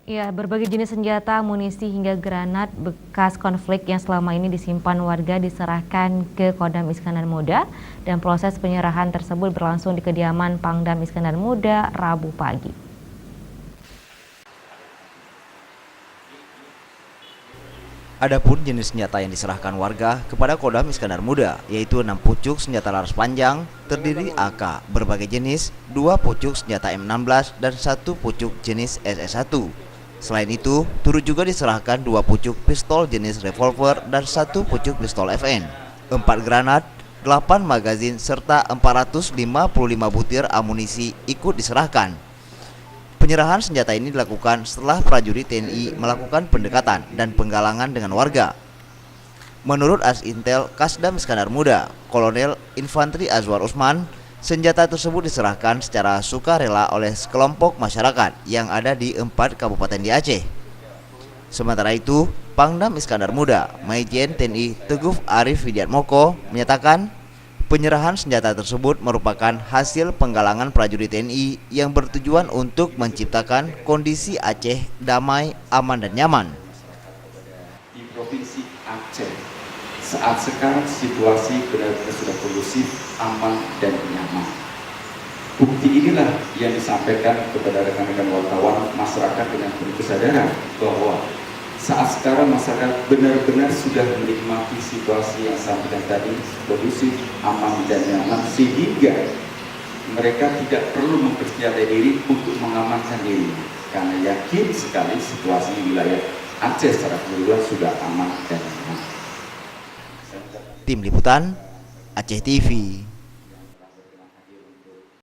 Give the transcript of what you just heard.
Ya, berbagai jenis senjata, amunisi hingga granat bekas konflik yang selama ini disimpan warga diserahkan ke Kodam Iskandar Muda dan proses penyerahan tersebut berlangsung di kediaman Pangdam Iskandar Muda Rabu pagi. Adapun jenis senjata yang diserahkan warga kepada Kodam Iskandar Muda yaitu 6 pucuk senjata laras panjang terdiri AK berbagai jenis, 2 pucuk senjata M16 dan 1 pucuk jenis SS1. Selain itu, turut juga diserahkan 2 pucuk pistol jenis revolver dan 1 pucuk pistol FN, 4 granat, 8 magazin serta 455 butir amunisi ikut diserahkan. Penyerahan senjata ini dilakukan setelah prajurit TNI melakukan pendekatan dan penggalangan dengan warga. Menurut As-Intel Kasdam Iskandar Muda, Kolonel Infantri Azwar Usman, senjata tersebut diserahkan secara sukarela oleh sekelompok masyarakat yang ada di 4 kabupaten di Aceh. Sementara itu, Pangdam Iskandar Muda, Majen TNI Teguh Arif Widiatmoko menyatakan penyerahan senjata tersebut merupakan hasil penggalangan prajurit TNI yang bertujuan untuk menciptakan kondisi Aceh damai, aman dan nyaman. Di Provinsi Aceh, saat sekarang situasi benar-benar sudah kondusif, aman dan nyaman. Bukti inilah yang disampaikan kepada rekan-rekan wartawan masyarakat dengan penuh kesadaran bahwa saat sekarang masyarakat benar-benar sudah menikmati situasi yang sampaikan tadi, kondusif, aman dan nyaman, sehingga mereka tidak perlu mempersiapkan diri untuk mengamankan diri karena yakin sekali situasi di wilayah Aceh secara keseluruhan sudah aman dan nyaman. Tim Liputan Aceh TV.